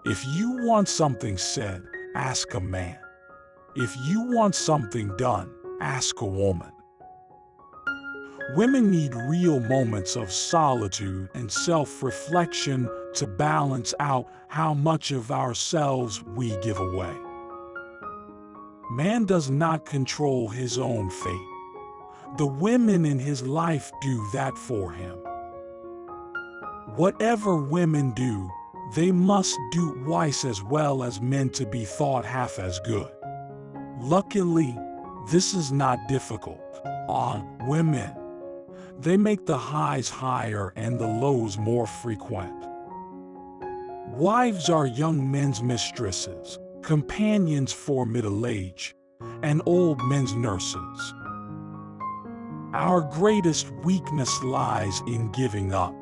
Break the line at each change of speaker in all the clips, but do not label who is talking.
If you want something said, ask a man. If you want something done, ask a woman. Women need real moments of solitude and self-reflection to balance out how much of ourselves we give away. Man does not control his own fate. The women in his life do that for him. Whatever women do, they must do twice as well as men to be thought half as good. Luckily, this is not difficult on women. They make the highs higher and the lows more frequent. Wives are young men's mistresses, companions for middle age, and old men's nurses. Our greatest weakness lies in giving up.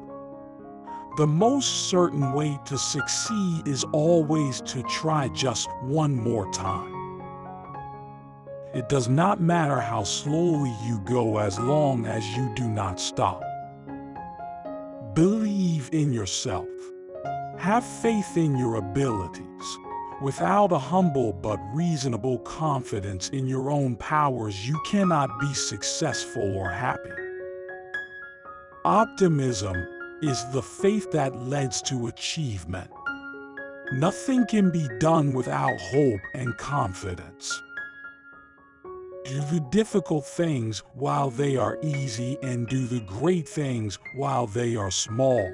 The most certain way to succeed is always to try just one more time. It does not matter how slowly you go as long as you do not stop. Believe in yourself. Have faith in your abilities. Without a humble but reasonable confidence in your own powers, you cannot be successful or happy. Optimism is the faith that leads to achievement. Nothing can be done without hope and confidence. Do the difficult things while they are easy, and do the great things while they are small.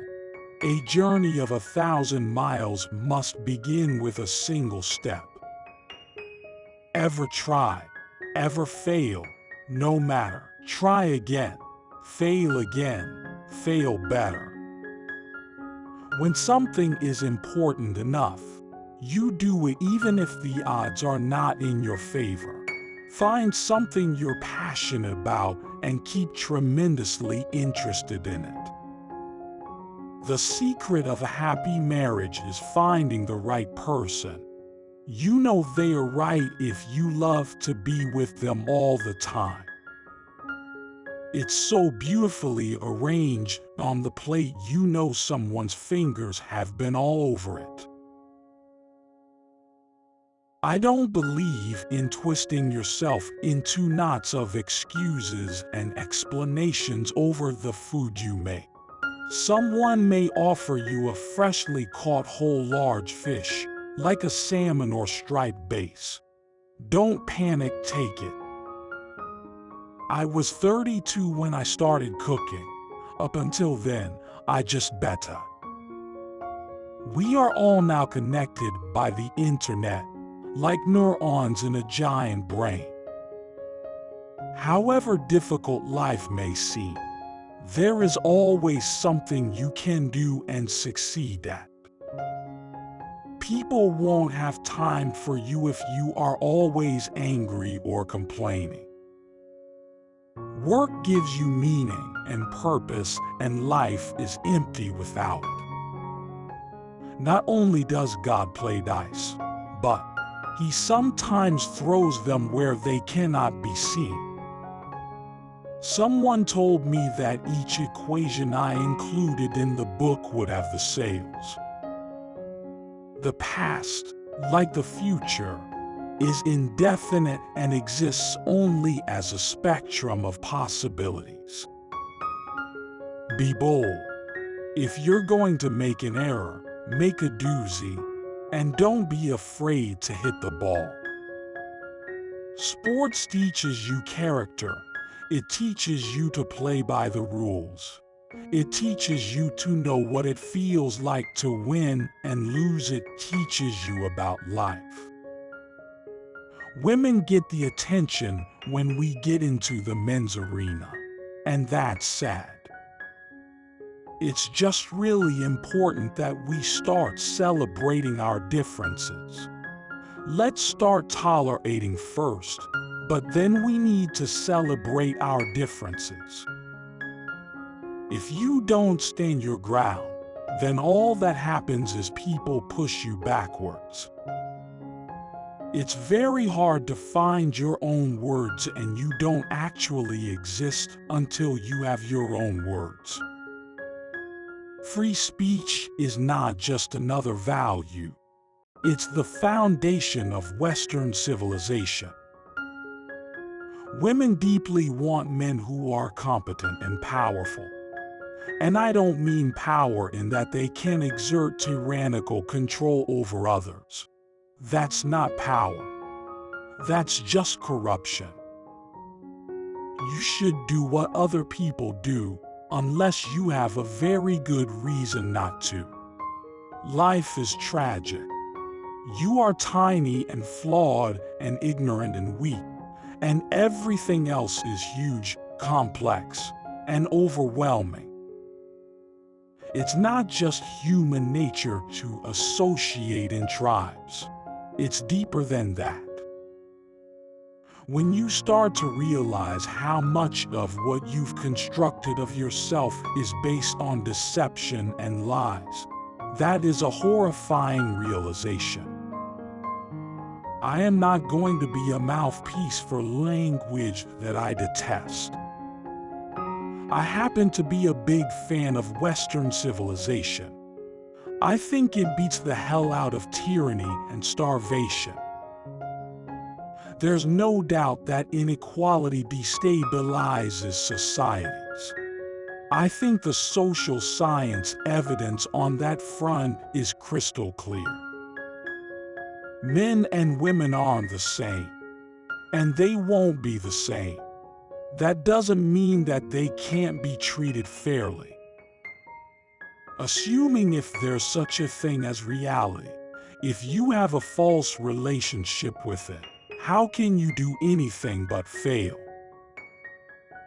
A journey of 1,000 miles must begin with a single step. Ever try, ever fail, no matter. Try again, fail better. When something is important enough, you do it even if the odds are not in your favor. Find something you're passionate about and keep tremendously interested in it. The secret of a happy marriage is finding the right person. You know they are right if you love to be with them all the time. It's so beautifully arranged on the plate, you know someone's fingers have been all over it. I don't believe in twisting yourself into knots of excuses and explanations over the food you make. Someone may offer you a freshly caught whole large fish, like a salmon or striped bass. Don't panic, take it. I was 32 when I started cooking. Up until then, I just better. We are all now connected by the internet, like neurons in a giant brain. However difficult life may seem, there is always something you can do and succeed at. People won't have time for you if you are always angry or complaining. Work gives you meaning and purpose, and life is empty without it. Not only does God play dice, but He sometimes throws them where they cannot be seen. Someone told me that each equation I included in the book would have the sales. The past, like the future, is indefinite and exists only as a spectrum of possibilities. Be bold. If you're going to make an error, make a doozy, and don't be afraid to hit the ball. Sports teaches you character. It teaches you to play by the rules. It teaches you to know what it feels like to win and lose. It teaches you about life. Women get the attention when we get into the men's arena, and that's sad. It's just really important that we start celebrating our differences. Let's start tolerating first, but then we need to celebrate our differences. If you don't stand your ground, then all that happens is people push you backwards. It's very hard to find your own words, and you don't actually exist until you have your own words. Free speech is not just another value. It's the foundation of Western civilization. Women deeply want men who are competent and powerful. And I don't mean power in that they can exert tyrannical control over others. That's not power. That's just corruption. You should do what other people do, unless you have a very good reason not to. Life is tragic. You are tiny and flawed and ignorant and weak, and everything else is huge, complex, and overwhelming. It's not just human nature to associate in tribes. It's deeper than that. When you start to realize how much of what you've constructed of yourself is based on deception and lies, that is a horrifying realization. I am not going to be a mouthpiece for language that I detest. I happen to be a big fan of Western civilization. I think it beats the hell out of tyranny and starvation. There's no doubt that inequality destabilizes societies. I think the social science evidence on that front is crystal clear. Men and women aren't the same, and they won't be the same. That doesn't mean that they can't be treated fairly. Assuming if there's such a thing as reality, if you have a false relationship with it, how can you do anything but fail?